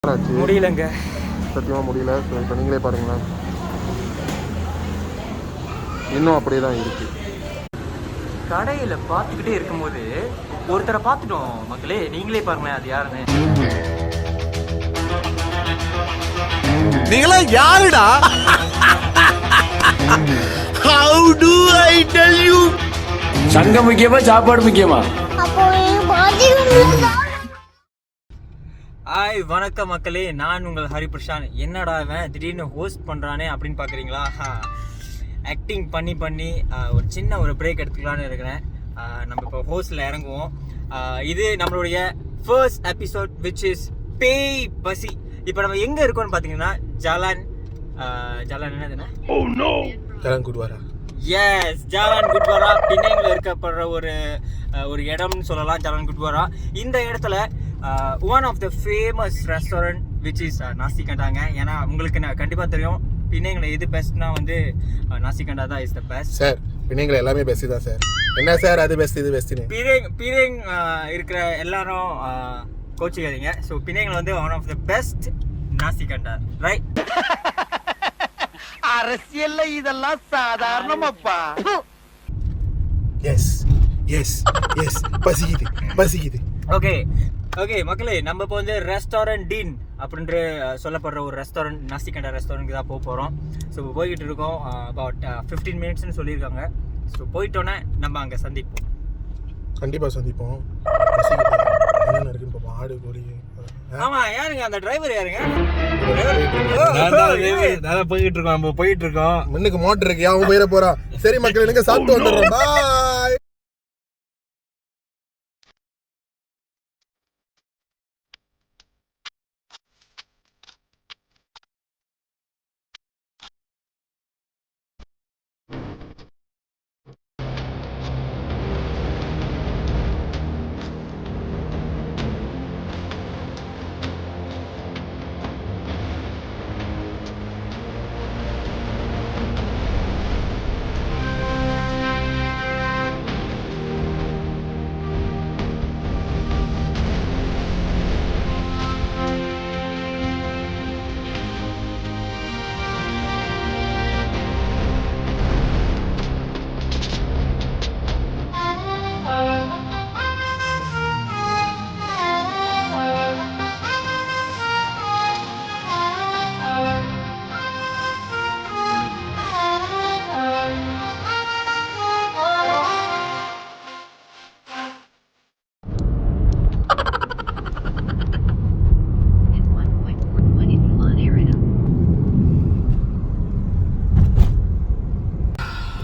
முடியலங்க, சத்தியமாக முடியல. ஸோ இப்போ நீங்களே பாருங்களேன், இன்னும் அப்படியே தான் இருக்கு. கடையில் பார்த்துக்கிட்டே இருக்கும்போது ஒருத்தரை பார்த்துட்டோம் மக்களே. நீங்களே பாருங்களேன் அது யாருன்னு. நீங்களா யாருடா? How do I tell you? சங்கம் முக்கியமா சாப்பாடு முக்கியமா? ஹாய் வணக்கம் மக்களே, நான் உங்கள் ஹரிபிரசாந்த். என்னடா இவன் திடீர்னு ஹோஸ்ட் பண்ணுறானே அப்படின்னு பார்க்குறீங்களா? ஆக்டிங் பண்ணி ஒரு சின்ன ஒரு பிரேக் எடுத்துக்கலான்னு இருக்கிறேன். நம்ம இப்போ ஹோஸ்டில் இறங்குவோம். இது நம்மளுடைய ஃபர்ஸ்ட் எபிசோட் விச் இஸ் பேய் பசி. இப்போ நம்ம எங்கே இருக்கோம்னு பார்த்தீங்கன்னா ஜாலான் என்னதுன்னா Jalan Gurdwara. Yes, Jalan Gurdwara பின்னைங்கில் இருக்கப்படுற ஒரு இடம்னு சொல்லலாம். ஜாலான் குட்வாரா இந்த இடத்துல one of the famous restaurant which is நாசிகண்டாங்க. ஏன்னா உங்களுக்கு நான் கண்டிப்பாக தெரியும் பின்னைங்களை எது பெஸ்ட்னா வந்து நாசிகண்டா தான் இஸ் த பெஸ்ட். சார் பின்னைங்களை எல்லாமே பெஸ்ட் தான் சார். என்ன சார் அது பெஸ்ட் இது பெஸ்ட்னு பினேங் இருக்கிற எல்லாரும் கோச்சிக்காதீங்க. ஸோ பினேங்கில் வந்து one of the best nasi kandar, right? அரசியல்ல இதெல்லாம் சாதாரணமாப்பா. எஸ் எஸ் எஸ் பசிக்குது. ஓகே மக்களே, நம்ம இப்போ வந்து ரெஸ்டாரண்ட் டீன் அப்படின்ற சொல்லப்படுற ஒரு ரெஸ்டாரண்ட், நாசிகண்டா ரெஸ்டாரண்ட்க்கு தான் போக போகிறோம். ஸோ போய்கிட்டு இருக்கோம். அபவுட் 15 மினிட்ஸ்னு சொல்லியிருக்காங்க. ஸோ போயிட்டோன்னே நம்ம அங்கே சந்திப்போம். கண்டிப்பாக சந்திப்போம். என்னென்ன இருக்குன்னு பார்ப்போம். ஆடு கோழி. ஆமாம், யாருங்க அந்த டிரைவர்? யாருங்க? நான் போயிட்டு இருக்கோம், நம்ம போயிட்டு இருக்கோம். முன்னுக்கு மோட்டர் இருக்கு, அவன் போயிட போறா. சரி மக்கள், எனக்கு சாப்பிட்டு வந்துடுறோம். பாய்.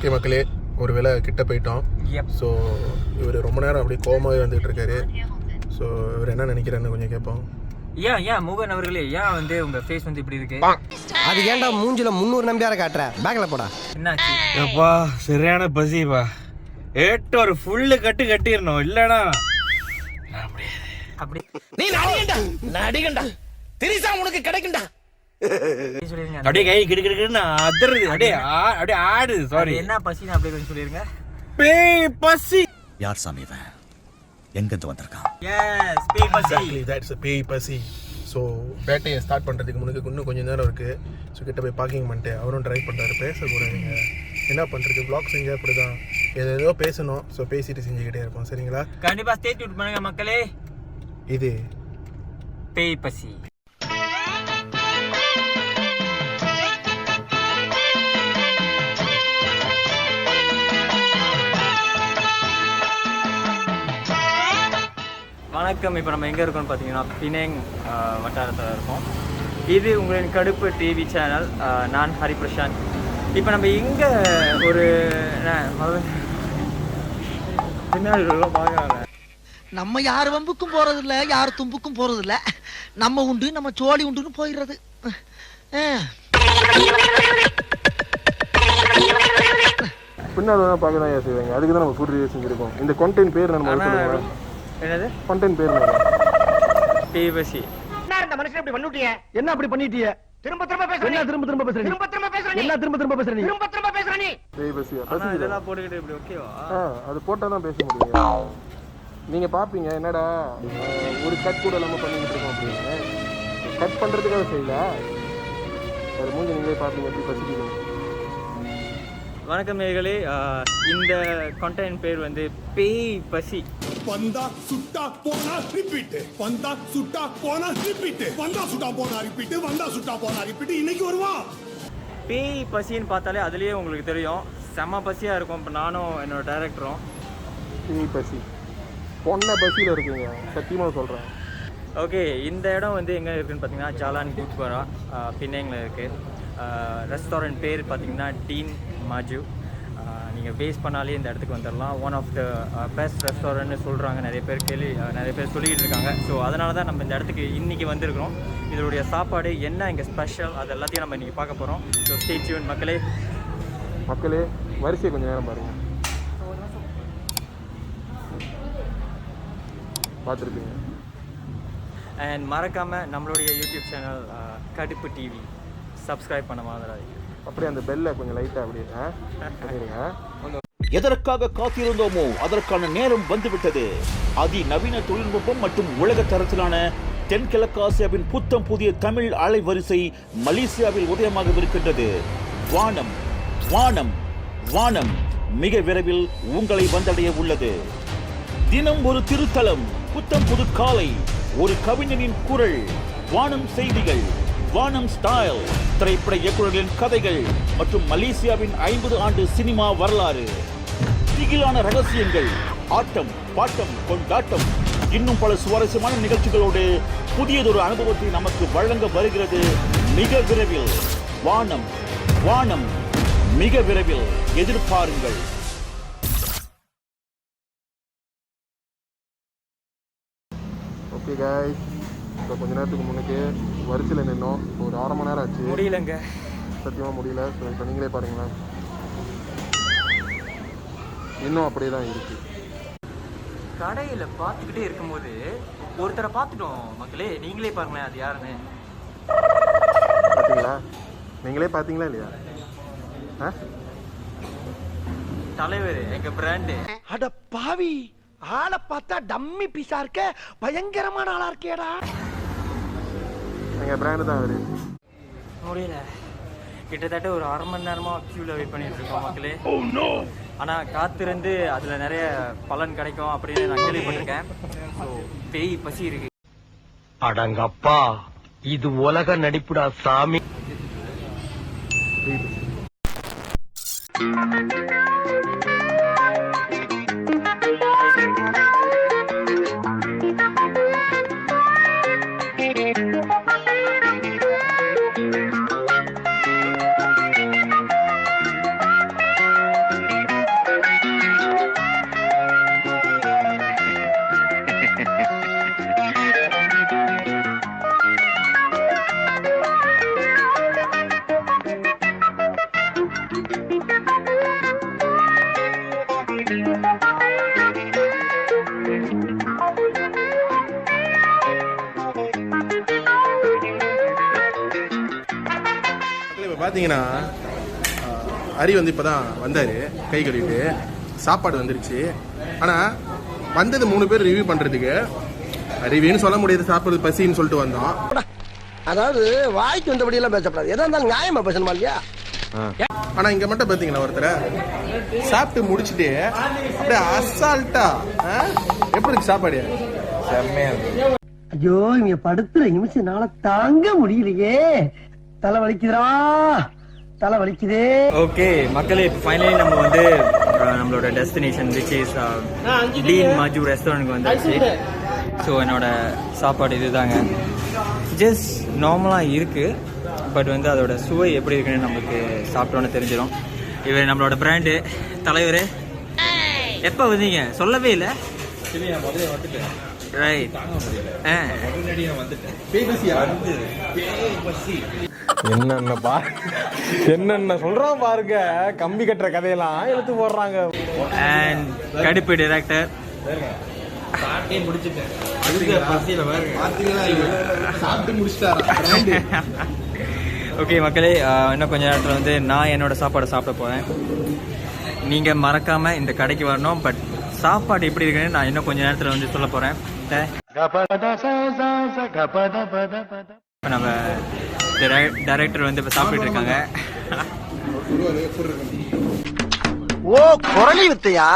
ஓகே மக்களே, ஒரு வேளை கிட்ட போயிட்டோம். ஸோ இவர் ரொம்ப நேரம் அப்படியே கோமாவே வந்துட்டு இருக்காரு. ஸோ இவர் என்ன நினைக்கிறாருன்னு கொஞ்சம் கேட்போம். ஏன் மோகன் அவர்களே, ஏன் வந்து உங்க ஃபேஸ் வந்து இப்படி இருக்கு? அது ஏன்டா மூஞ்சில 300 நம்பியார காட்டுற? பேக்ல போடா. என்னாச்சு? அப்பா சரியான பசிப்பா. ஏட்டு ஒரு ஃபுல்லு கட்டிடணும், இல்லடா அப்படி நீ நடிகண்டா திரிசா உனக்கு கிடைக்கும்டா. சொல்லிருங்க. அப்படியே கை கிடுக்கிடுன்னு அதறது, அப்படியே ஆடு. சாரி, என்ன பசின்னு அப்படியே கொஞ்சம் சொல்லிருங்க. பேய் பசி. யார் சாமி இவன்? எங்கிருந்து வந்திருக்கான்? எஸ், பேய் பசி. தட்ஸ் பேய் பசி. ஸோ வேட்டையை ஸ்டார்ட் பண்ணுறதுக்கு முன்னுக்கு இன்னும் கொஞ்சம் நேரம் இருக்குது. ஸோ கிட்ட போய் பார்க்கிங் பண்ணிட்டு அவரும் ட்ரை பண்ணுறாரு. பேசக்கூடாதுங்க, என்ன பண்ணுறது, வ்ளாக் செஞ்சால் அப்படி தான் ஏதோ பேசணும். ஸோ பேசிட்டு செஞ்சுக்கிட்டே இருப்போம். சரிங்களா? கண்டிப்பாக ஸ்டே டியூன் பண்ணுங்க மக்களே. இது பேய் பசி. வணக்கம். இப்போ நம்ம எங்கே இருக்கோம்னு பார்த்தீங்கன்னா பினேங் வட்டாரத்தில் இருக்கோம். இது உங்களின் கடுப்பு டிவி சேனல். நான் ஹரிபிரசாந்த். இப்போ நம்ம எங்கே ஒரு பின்னாடி பார்க்கறாங்க. நம்ம யார் வம்புக்கும் போறது இல்ல, யார் தும்புக்கும் போறது இல்ல. நம்ம உண்டு, நம்ம சோழி உண்டுன்னு போயிடுறது. பின்னாடி தான் பார்க்க தான் செய்வாங்க. அதுக்கு தான் நம்ம ஃபுட் ரிவ்யூ செஞ்சுருக்கோம். இந்த கண்டென்ட் பேர் நம்ம என்னது கண்டென்ட் பேர் பேய் பசி. இந்த மனுஷன் இப்படி பண்ணிட்டீங்க. என்ன அப்படி பண்ணிட்டிய? திரும்ப பேசுற. என்ன திரும்ப பேசுற? என்ன திரும்ப பேசுற நீ? பேய் பசி. இதெல்லாம் போட்டுக்கிட்டு இப்படி ஓகேவா? அது போட்டால் தான் பேச முடியும். நீங்கள் பார்ப்பீங்க என்னடா ஒரு கட் கூட இல்லாமல் பண்ணிக்கிட்டு இருக்கோம் அப்படின்னு. கட் பண்ணுறதுக்காக செய்யல. ஒரு மூஞ்சி நீங்களே பார்ப்பீங்க எப்படி பசிக்குது. வணக்கம் நேயர்களே, இந்த கண்டென்ட் பேர் வந்து பேய் பசி. வந்தா சுட்டா போனா ரிப்பீட், வந்தா சுட்டா போனா ரிப்பீட், வந்தா சுட்டா போனா ரிப்பீட், வந்தா சுட்டா போனா ரிப்பீட். இன்னைக்கு வருவா பேய் பசின்னு பார்த்தாலே அதுலேயே உங்களுக்கு தெரியும், செம்ம பசியாக இருக்கும். இப்போ நானும் என்னோட டைரக்டரும் பேய் பசி பொண்ணை பசியில் இருக்குங்க, சத்தியமாக சொல்கிறேன். ஓகே, இந்த இடம் வந்து எங்கே இருக்குதுன்னு பார்த்தீங்கன்னா ஜாலான் கூத்பாரா பின்னேங்கில் இருக்குது. ரெஸ்டாரண்ட் பேர் பார்த்தீங்கன்னா டீன் மாஜு. நீங்கள் பேஸ் பண்ணாலே இந்த இடத்துக்கு வந்துடலாம். ஒன் ஆஃப் த பெஸ்ட் ரெஸ்டாரண்ட்னு சொல்கிறாங்க, நிறைய பேர் சொல்லிக்கிட்டு இருக்காங்க. ஸோ அதனால தான் நம்ம இந்த இடத்துக்கு இன்றைக்கி வந்திருக்கிறோம். இதனுடைய சாப்பாடு என்ன இங்கே ஸ்பெஷல் அது எல்லாத்தையும் நம்ம இன்றைக்கி பார்க்க போகிறோம். ஸோ ஸ்டே டியூன் மக்களே. வரிசையை கொஞ்சம் நேரம் பாருங்கள், பார்த்துருப்பீங்க. அண்ட் மறக்காமல் நம்மளுடைய யூடியூப் சேனல் கடுப்பு டிவி சப்ஸ்கிரைப் பண்ண மாதிராதீங்க. அப்படியே அந்த பெல்லை கொஞ்சம் லைட்டாக அப்படியே. எதற்காக காத்திருந்தோமோ அதற்கான நேரம் வந்துவிட்டது. அதிநவீன தொழில்நுட்பம் மற்றும் உலக தரத்திலான தென்கிழக்காசியாவின் புத்தம் புதிய தமிழ் அலைவரிசை மலேசியாவில் உதயமாகவிருக்கின்றது. வானம் வானம் வானம் மிக விரைவில் உங்களை வந்தடைய உள்ளது. தினம் ஒரு திருத்தலம், புத்தம் புது காலை, ஒரு கவிஞனின் குரல், வானம் செய்திகள், வானம் ஸ்டைல், திரைப்பட இயக்குநர்களின் கதைகள் மற்றும் மலேசியாவின் 50 ஆண்டு சினிமா வரலாறு, திகிலான ரகசியங்கள், ஆட்டம் பாட்டம் கொண்டாட்டம், இன்னும் பல சுவாரஸ்யமான நிகழ்ச்சிகளோடு புதியதொரு அனுபவத்தை நமக்கு வழங்க வருகிறது மிக விரைவில். வானம் வானம் மிக விரைவில் எதிர்பாருங்கள். ஓகே காய்ஸ், இப்போ கொஞ்ச நேரத்துக்கு முன்னுக்கு வரிசையில் நின்னோம். ஒரு 1/2 மணி நேரம் ஆச்சு. முடியலங்க, சத்தியமாக முடியல. ஸோ இப்போ நீங்களே பாருங்களேன், இன்னும் அப்படியே தான் இருக்குது. கடையில் பார்த்துக்கிட்டே இருக்கும்போது ஒருத்தரை பார்த்துட்டோம் மக்களே. நீங்களே பாருங்களேன் அது யாருன்னு. பார்த்தீங்களா? நீங்களே பார்த்தீங்களா இல்லையா? தலைவர், எங்கள் பிராண்டு. அட பாவி, ஆளை பார்த்தா டம்மி பீஸா இருக்க, பயங்கரமான ஆளா இருக்கேடா. எங்கள் பிராண்டு தான் அவரு. முடியல, கிட்டத்தட்ட ஒரு 1/2 மணி நேரமாக க்யூவில் வெயிட் பண்ணிட்டு இருக்கோம் மக்களே. ஆனால் காத்திருந்து அதில் நிறைய பலன் கிடைக்கும் அப்படின்னு நான் கேள்விப்பட்டிருக்கேன். ஸோ பேய் பசி இருக்கு. அடங்கப்பா, இது உலக நடிப்புடா சாமி. இப்போ பார்த்தீங்கன்னா ஹரி வந்து இப்போ தான் வந்தார், கை கழுவிட்டு. சாப்பாடு வந்துருச்சு. ஆனால் வந்தது 3 பேர் ரிவ்யூ பண்ணுறதுக்கு. ரிவ்யூன்னு சொல்ல முடியாது, சாப்பிட்றது பசின்னு சொல்லிட்டு வந்தோம். அதாவது வாய்க்கு வந்தபடியெல்லாம் பேசப்படாது, எதா இருந்தாலும் நியாயமா பேசணுமா இல்லையா? ஆனால் இங்கே மட்டும் பார்த்தீங்களா, ஒருத்தரை சாப்பிட்டு முடிச்சுட்டு அப்படியே அசால்ட்டா எப்படி இருக்கு சாப்பாடு? ஐயோ, இங்க படுத்துற நிமிஷம்னால தாங்க முடியலையே. தலை வலிக்குதுடா, தலை வலிக்குதே. ஓகே மக்களே, ஃபைனலி நம்ம வந்து நம்மளோட destination which is Deen Maju ரெஸ்டாரண்ட்க்கு வந்துருச்சு. ஸோ என்னோட சாப்பாடு இதுதாங்க. ஜஸ்ட் நார்மலாக இருக்குது, பட் வந்து அதோட சுவை எப்படி இருக்குன்னு நமக்கு சாப்பிட்டோன்னு தெரிஞ்சிடும். இவர் நம்மளோட பிராண்டு தலைவர். எப்போ வந்தீங்க? சொல்லவே இல்லை. ரைட், என்னென்ன சொல்றான் பாருங்க, கம்பி கட்டுற கதையெல்லாம் எடுத்து போடுறாங்க. அண்ட் கடுப்பு டைரக்டர். ஓகே மக்களே, இன்னும் கொஞ்ச நேரத்தில் வந்து நான் என்னோட சாப்பாடை சாப்பிட போகிறேன். நீங்கள் மறக்காமல் இந்த கடைக்கு வரணும். பட் சாப்பாடு எப்படி இருக்குன்னு நான் இன்னும் கொஞ்ச நேரத்தில் வந்து சொல்ல போகிறேன். இப்போ நம்ம டைரக்டர் வந்து இப்போ சாப்பிட்டுட்டு இருக்காங்க. ஓ குரலி வித்தையா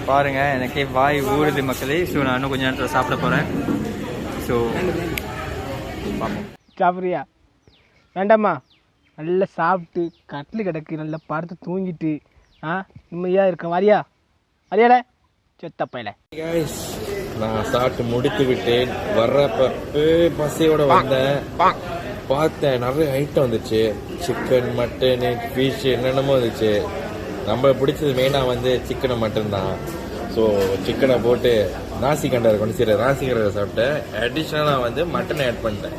பாருங்க, எனக்கே வாய் ஊறுது மக்களே. ஸோ நான் இன்னும் கொஞ்சம் நேரத்தில் சாப்பிட போகிறேன். ஸோ பார்ப்போம். சாப்பிட்றியா? வேண்டாம்மா. நல்லா சாப்பிட்டு கட்டில் கிடக்கு, நல்லா படுத்து தூங்கிட்டு நிம்மதியாக இருக்க. வரியா? வரியால செத்தப்பையில. நான் சாப்பிட்டு முடித்து விட்டேன். வர்றப்ப பசியோட வந்தேன். பார்த்தேன் நிறைய ஐட்டம் வந்துச்சு. சிக்கன், மட்டனு, ஃபிஷ் என்னென்னமோ வந்துச்சு. நம்ம பிடிச்சது மெயினாக வந்து சிக்கனை மட்டன் தான். ஸோ சிக்கனை போட்டு நாசிகண்டரை கொண்டு சரி நாசிகண்டரை சாப்பிட்டேன். அடிஷ்னலாக வந்து மட்டனை ஆட் பண்ணிட்டேன்.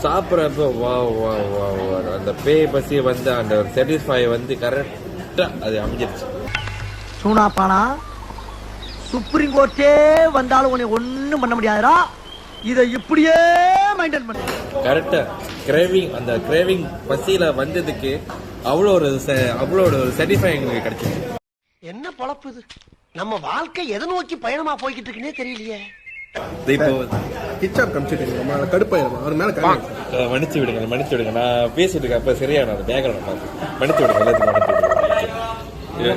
சாப்பிட்றப்ப வா வா வா வா அந்த பசி வந்து அந்த சாட்டிஸ்ஃபை வந்து கரெக்டாக அது அமைஞ்சிருச்சு. சூனாப்பானா சுப்ரீம் கோர்ட்டே வந்தாலும் உன்னை ஒன்றும் பண்ண முடியாதுடா. இதை இப்படியே மெயின்டைன் பண்ண கரெக்டாக கிரேவிங் அந்த கிரேவிங் பசியில் வந்ததுக்கு அவ்வளோ ஒரு சாட்டிஸ்ஃபை எங்களுக்கு கிடைச்சிது. என்ன பொழப்பு இது? நம்ம வாழ்க்கை எதை நோக்கி பயணமா போய்கிட்டு இருக்குன்னே தெரியலையே. இப்போ கிச்சாப் கமிச்சிட்டு கடுப்பாயிரும் அவர் மேல மன்னிச்சு விடுங்க. நான் பேசிட்டு இருக்கேன். அப்ப சரியான அந்த பேக்ரவுண்ட் பார்த்து மன்னிச்சு விடுங்க. எல்லாத்துக்கும் மன்னிச்சு விடுங்க.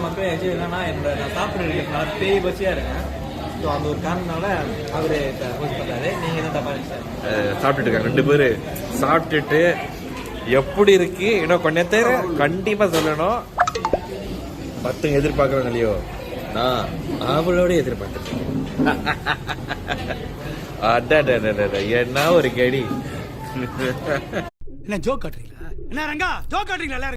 மக்கள் ஆக்சுவலி என்னன்னா, நான் சாப்பிட்றேன் பேய் பசியாக இருக்கேன். ஸோ அந்த ஒரு காரணனால அவரு ஹோஸ்ட் பண்ணாரு. நீங்கள் என்ன தப்பா சாப்பிட்டுட்டு இருக்காங்க 2 பேர். சாப்பிட்டுட்டு எப்படி இருக்கு இன்னும் கொஞ்ச நேரம் கண்டிப்பா சொல்லணும். மத்தவங்க எதிர்பார்க்கறோம் இல்லையோ, நான் அவளோட எதிர்பார்த்தேன். என்ன ஒரு கடி. என்ன ஜோக் காட்டுறீங்களா? என்ன ரங்கா ஜோக் காட்டுறீங்களா?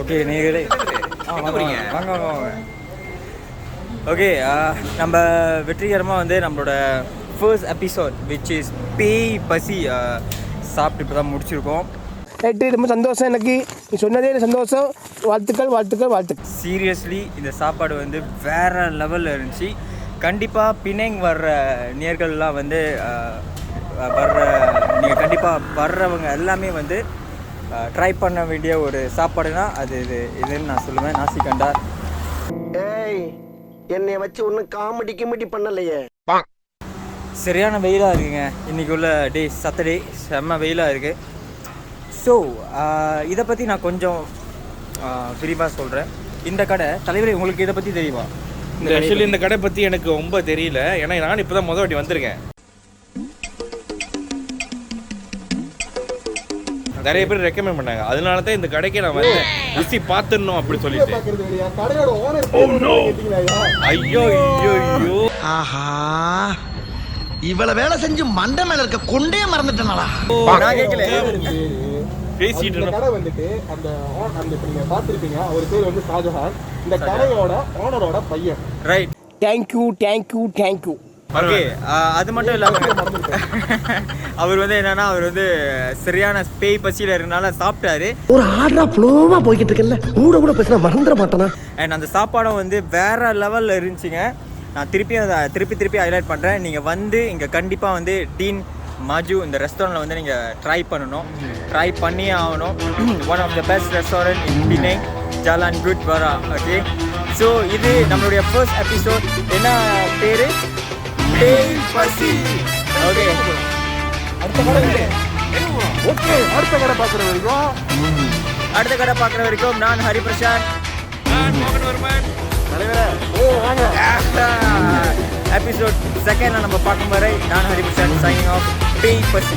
ஓகே நீங்களே வாங்க. ஓகே, நம்ம வெற்றிகரமாக வந்து நம்மளோட ஃபர்ஸ்ட் எபிசோட் விச் இஸ் பேய் பசி சாப்பிட்டு இப்போ தான் முடிச்சிருக்கோம். ரைட்டு, ரொம்ப சந்தோஷம். எனக்கு நீ சொன்னதே சந்தோஷம். வாழ்த்துக்கள். சீரியஸ்லி இந்த சாப்பாடு வந்து வேறு லெவலில் இருந்துச்சு. கண்டிப்பாக பிணைங் வர்ற நேர்கள்லாம் வந்து நீங்கள் கண்டிப்பாக வர்றவங்க எல்லாமே வந்து ட்ரை பண்ண வேண்டிய ஒரு சாப்பாடுனா அது இதுன்னு நான் சொல்லுவேன். நாசிகண்டா. ஏய், என்னைய வச்சு ஒன்னும் காமெடி பண்ணலையே. சரியான வெயிலாக இருக்குங்க இன்றைக்கி உள்ள டே. சாட்டர்டே செம்ம வெயிலாக இருக்குது. ஸோ இதை பற்றி நான் கொஞ்சம் விரிவாக சொல்கிறேன். இந்த கடை தலைவரே உங்களுக்கு இதை பற்றி தெரியுமா? ஆக்சுவலி இந்த கடை பற்றி எனக்கு ரொம்ப தெரியல. ஏன்னா நான் இப்போ தான் முதல் வாட்டி வந்திருக்கேன். நிறைய பேர் ரெக்கமெண்ட் பண்ணாங்க. அதனால தான் இந்த கடைக்கு நான் வந்தேன். ருசி பார்த்துடணும் அப்படி சொல்லிட்டு. ஐயோ. ஆஹா, இவ்வளவு வேலை செஞ்சு மண்டை மேல இருக்க கொண்டே மறந்துட்டேனாடா. நான் கேட்கல. பேசிட்டு கடை வந்துட்டு அந்த நீங்க பார்த்திருப்பீங்க. அவர் பேர் வந்து ஷாஜஹான். இந்த கடையோட ஓனரோட பையன். ரைட். தேங்க்யூ. ஓகே, அது மட்டும் இல்லாமல் அவர் வந்து என்னன்னா, அவர் வந்து சரியான பேய் பசியில் இருக்கனால சாப்பிட்டாரு. ஒரு ஆர்டரா ஃப்ளோவா போய்கிட்டு இருக்கல, கூட பேசினா மறந்துட மாட்டேனா. அண்ட் அந்த சாப்பாடும் வந்து வேற லெவலில் இருந்துச்சுங்க. நான் திருப்பி ஹைலைட் பண்ணுறேன். நீங்கள் வந்து இங்கே கண்டிப்பாக வந்து டீன் மாஜு இந்த ரெஸ்டாரண்ட்டில் வந்து நீங்கள் ட்ரை பண்ணணும். ட்ரை பண்ணியே ஆகணும். One of the best restaurant in Penang, Jalan Gurdwara. Okay, so இது நம்மளுடைய ஃபர்ஸ்ட் எபிசோட். என்ன பேர்? பேய் பசி. ஓகே, அடுத்த கடை பார்க்குற வரைக்கும் நான் ஹரிபிரசாந்த். எபிசோட் 2 நம்ம பார்க்கும் வரை நான் ஹரிபிரசாந்த் சைனிங் ஆஃப். பேய் பசி.